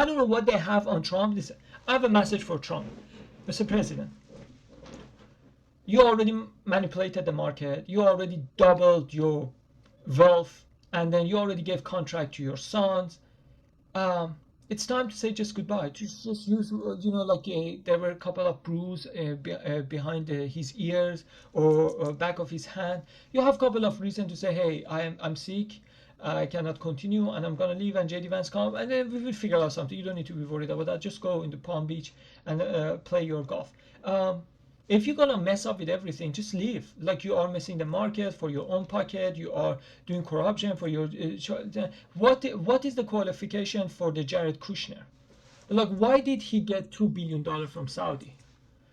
I don't know what they have on Trump. Listen, I have a message for Trump. Mr. President, you already manipulated the market. You already doubled your wealth, and then you already gave contract to your sons. It's time to say just goodbye. Just use, like there were a couple of bruises behind his ears or back of his hand. You have a couple of reasons to say, hey, I'm sick. I cannot continue, and I'm gonna leave. And JD Vance come, and then we will figure out something. You don't need to be worried about that. Just go into Palm Beach and play your golf. If you're gonna mess up with everything, just leave. Like you are messing the market for your own pocket. You are doing corruption for your. What is the qualification for the Jared Kushner? Like, why did he get $2 billion from Saudi?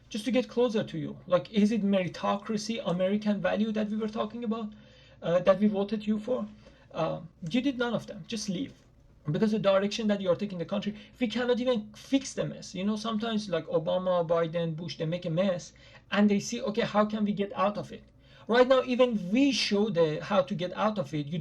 Just to get closer to you. Like, is it meritocracy, American value that we were talking about, that we voted you for? You did none of them. Just leave. Because the direction that you are taking the country, we cannot even fix the mess. Sometimes like Obama, Biden, Bush, they make a mess and they see, okay, how can we get out of it? Right now, even we show how to get out of it. You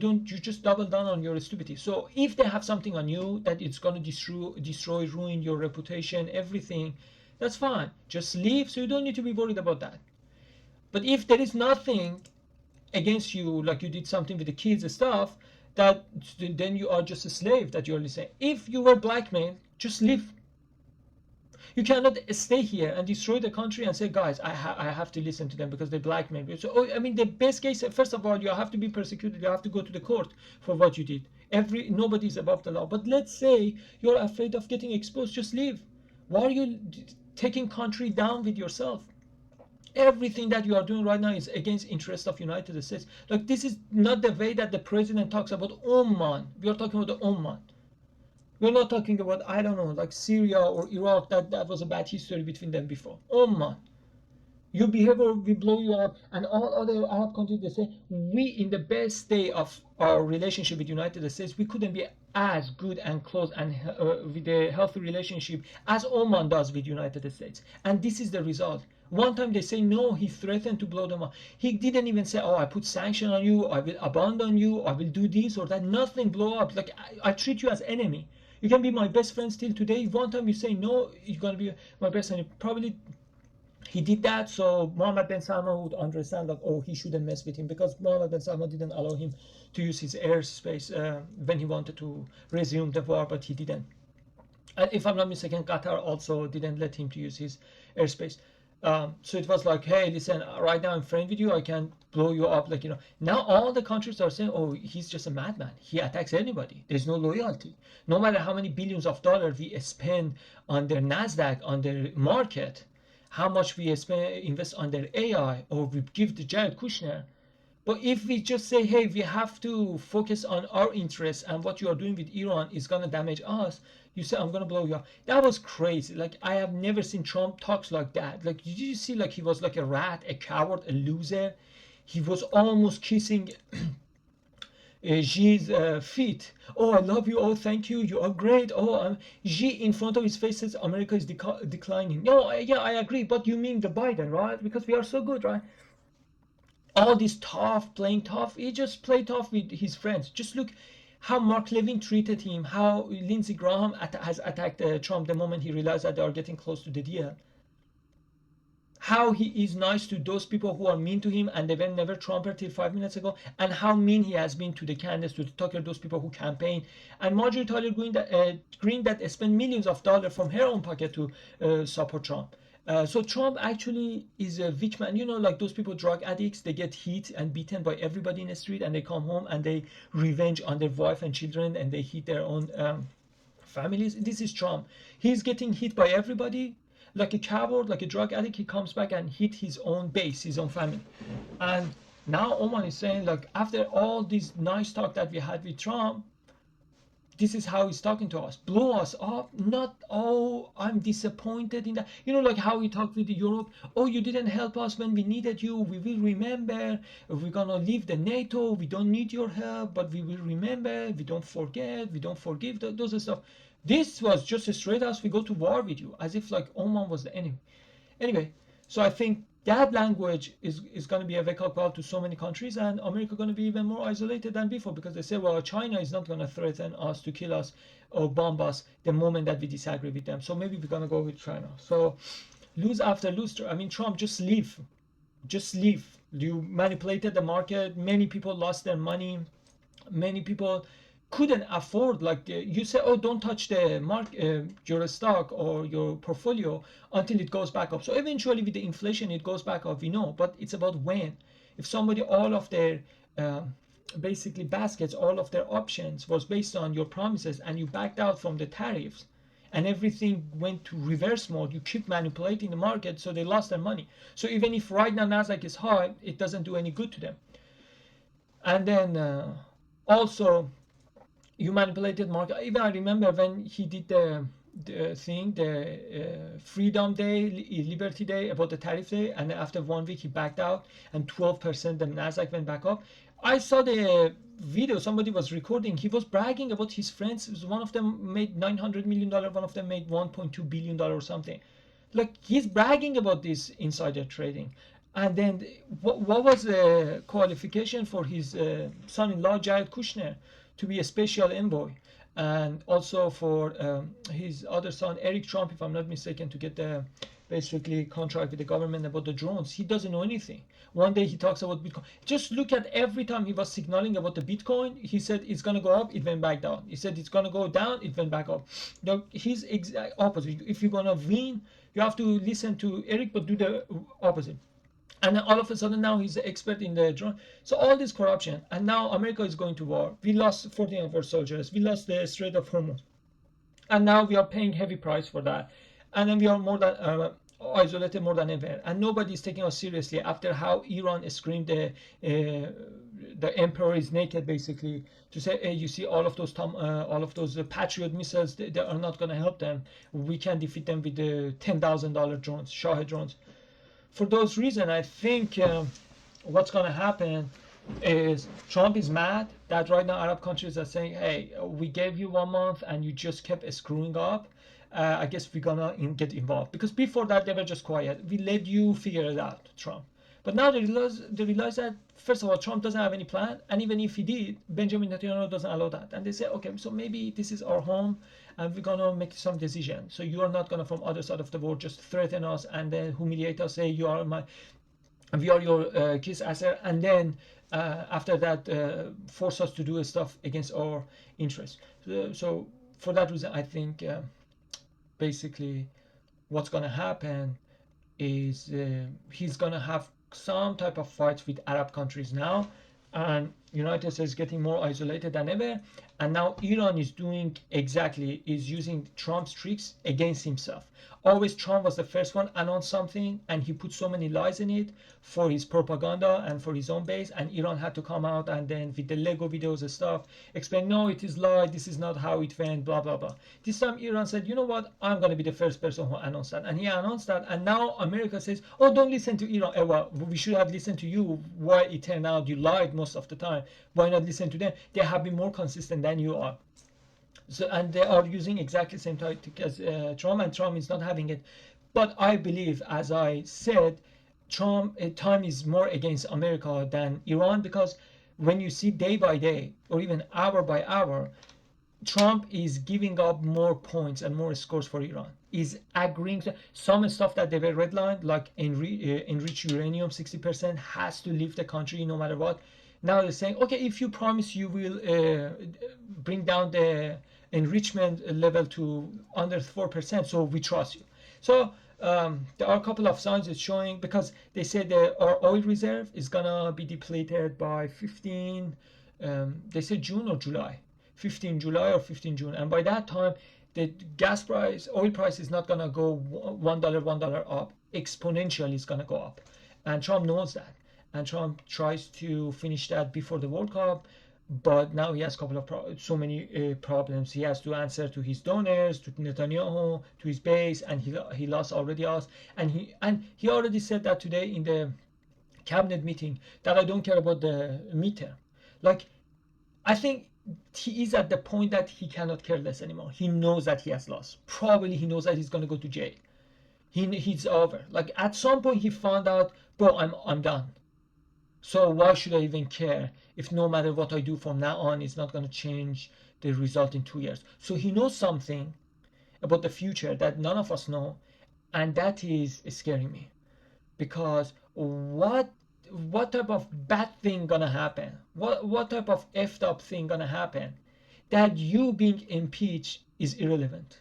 just double down on your stupidity. So if they have something on you that it's going to destroy, ruin your reputation, everything, that's fine. Just leave, so you don't need to be worried about that. But if there is nothing against you, like you did something with the kids and stuff, that then you are just a slave that you're listening. If you were blackmailed, just leave. You cannot stay here and destroy the country and say, guys, I have to listen to them because they blackmailed me. So, I mean, the best case, first of all, you have to be persecuted. You have to go to the court for what you did. Nobody is above the law. But let's say you're afraid of getting exposed, just leave. Why are you taking country down with yourself? Everything that you are doing right now is against interest of United States. Like, this is not the way that the president talks about Oman. We are talking about the Oman. We're not talking about, I don't know, like Syria or Iraq. That was a bad history between them before. Oman. Your behavior will blow you up, and all other Arab countries, they say, we in the best day of our relationship with United States, we couldn't be as good and close and with a healthy relationship as Oman does with United States. And this is the result. One time they say no, he threatened to blow them up. He didn't even say, oh, I put sanction on you, I will abandon you, I will do this or that. Nothing blow up. Like, I treat you as enemy. You can be my best friend still today. One time you say no, you're gonna be my best friend. Probably he did that so Mohammed bin Salman would understand that, oh, he shouldn't mess with him, because Mohammed bin Salman didn't allow him to use his airspace when he wanted to resume the war, but he didn't. And if I'm not mistaken, Qatar also didn't let him to use his airspace. So it was like, hey, listen, right now I'm friend with you, I can blow you up. Like, now all the countries are saying, oh, he's just a madman. He attacks anybody. There's no loyalty. No matter how many billions of dollars we spend on their NASDAQ, on their market, how much we invest on their AI, or we give to Jared Kushner. But if we just say, hey, we have to focus on our interests, and what you are doing with Iran is going to damage us, you say, I'm going to blow you up. That was crazy. Like, I have never seen Trump talks like that. Like, did you see, like, he was like a rat, a coward, a loser? He was almost kissing Xi's feet. Oh, I love you. Oh, thank you. You are great. Oh, Xi in front of his face says America is declining. No, yeah, I agree. But you mean the Biden, right? Because we are so good, right? All this tough, playing tough. He just played tough with his friends. Just look how Mark Levin treated him, how Lindsey Graham has attacked Trump the moment he realized that they are getting close to the deal. How he is nice to those people who are mean to him and they were never Trumper till 5 minutes ago, and how mean he has been to the candidates, to the Tucker, those people who campaign, and Marjorie Taylor Greene that spent millions of dollars from her own pocket to support Trump. So Trump actually is a weak man. Like those people, drug addicts, they get hit and beaten by everybody in the street, and they come home and they revenge on their wife and children, and they hit their own families. This is Trump. He's getting hit by everybody. Like a coward, like a drug addict, he comes back and hit his own base, his own family. And now Oman is saying, like, after all this nice talk that we had with Trump, this is how he's talking to us. Blow us up. Not, oh, I'm disappointed in that. Like how he talked with Europe. Oh, you didn't help us when we needed you. We will remember. We're going to leave the NATO. We don't need your help, but we will remember. We don't forget. We don't forgive. Those stuff. This was just a straight as we go to war with you, as if like Oman was the enemy. Anyway, so I think that language is going to be a wake-up call to so many countries, and America going to be even more isolated than before, because they say, well, China is not going to threaten us to kill us or bomb us the moment that we disagree with them. So maybe we're going to go with China. So lose after lose. I mean, Trump, just leave. Just leave. You manipulated the market. Many people lost their money. Many people couldn't afford, like you say, oh, don't touch the your stock or your portfolio until it goes back up. So eventually with the inflation it goes back up, we know, but it's about when. If somebody, all of their basically baskets, all of their options was based on your promises, and you backed out from the tariffs and everything went to reverse mode, you keep manipulating the market, so they lost their money. So even if right now Nasdaq is high, it doesn't do any good to them. And then also you manipulated market. Even I remember when he did the Freedom Day, Liberty Day, about the tariff day, and after 1 week he backed out, and 12% the Nasdaq went back up. I saw the video, somebody was recording. He was bragging about his friends. One of them made $900 million, one of them made $1.2 billion or something. Like, he's bragging about this insider trading. And then what was the qualification for his son-in-law, Jared Kushner, to be a special envoy, and also for his other son, Eric Trump, if I'm not mistaken, to get the basically contract with the government about the drones. He doesn't know anything. One day he talks about Bitcoin. Just look at every time he was signaling about the Bitcoin, he said it's going to go up, it went back down. He said it's going to go down, it went back up. Now, he's exact opposite. If you're going to win, you have to listen to Eric, but do the opposite. And then all of a sudden now he's the expert in the drone. So all this corruption, and now America is going to war. We lost 14 of our soldiers. We lost the Strait of Hormuz, and now we are paying heavy price for that. And then we are more than isolated more than ever, and nobody is taking us seriously after how Iran screamed the emperor is naked, basically, to say, hey, you see all of those Patriot missiles, they are not going to help them. We can defeat them with the $10,000 drones, Shahed drones. For those reasons, I think what's going to happen is Trump is mad that right now Arab countries are saying, hey, we gave you 1 month and you just kept screwing up. I guess we're going to get involved. Because before that, they were just quiet. We let you figure it out, Trump. But now they realize that, first of all, Trump doesn't have any plan. And even if he did, Benjamin Netanyahu doesn't allow that. And they say, okay, so maybe this is our home and we're going to make some decision. So you are not going to, from other side of the world, just threaten us and then humiliate us, say we are your kiss asser, and then after that force us to do stuff against our interests. So for that reason, I think basically what's going to happen is he's going to have some type of fights with Arab countries now, and United States is getting more isolated than ever, and now Iran is using Trump's tricks against himself. Always Trump was the first one announce something, and he put so many lies in it for his propaganda and for his own base, and Iran had to come out and then with the Lego videos and stuff explain, no, it is lie, this is not how it went, blah blah blah. This time Iran said, you know what, I'm going to be the first person who announced that, and he announced that, and now America says, oh, don't listen to Iran. Well, we should have listened to you. Why it turned out you lied most of the time? Why not listen to them? They have been more consistent than you are. So, and they are using exactly the same tactic as Trump, and Trump is not having it. But I believe, as I said, Trump time is more against America than Iran, because when you see day by day or even hour by hour, Trump is giving up more points and more scores for Iran. Is agreeing to some stuff that they were redlined, like enriched uranium 60% has to leave the country no matter what. Now they're saying, okay, if you promise you will bring down the enrichment level to under 4%, so we trust you. So there are a couple of signs it's showing, because they said our oil reserve is gonna be depleted by 15, they said June or July, 15 July or 15 June, and by that time the oil price is not gonna go $1 up, exponentially it's gonna go up, and Trump knows that. And Trump tries to finish that before the World Cup, but now he has a couple of so many problems. He has to answer to his donors, to Netanyahu, to his base, and he already lost. And he already said that today in the cabinet meeting, that I don't care about the midterm. Like, I think he is at the point that he cannot care less anymore. He knows that he has lost. Probably he knows that he's going to go to jail. he's over. Like at some point he found out, bro, I'm done. So why should I even care if no matter what I do from now on, it's not going to change the result in 2 years? So he knows something about the future that none of us know, and that is scaring me, because what type of bad thing gonna happen? What type of effed up thing gonna happen that you being impeached is irrelevant?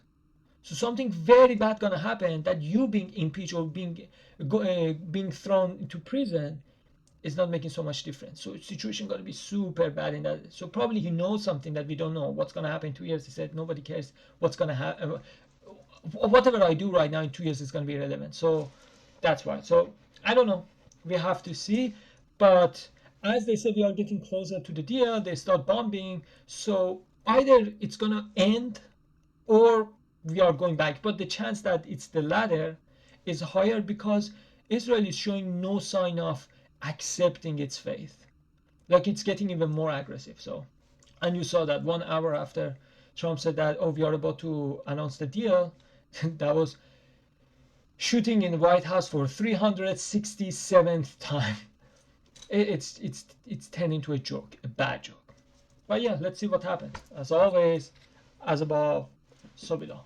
So something very bad gonna happen that you being impeached or being thrown into prison is not making so much difference. So situation gonna be super bad in that. So probably he knows something that we don't know. What's gonna happen in 2 years? He said nobody cares what's gonna happen. Whatever I do right now in 2 years is gonna be irrelevant. So that's why. So I don't know. We have to see. But as they said, we are getting closer to the deal. They start bombing. So either it's gonna end or we are going back. But the chance that it's the latter is higher because Israel is showing no sign of accepting its faith. Like it's getting even more aggressive. So, and you saw that 1 hour after Trump said that, oh, we are about to announce the deal, that was shooting in the White House for 367th time. It's turned into a joke, a bad joke. But yeah, let's see what happens. As always, as above, so below.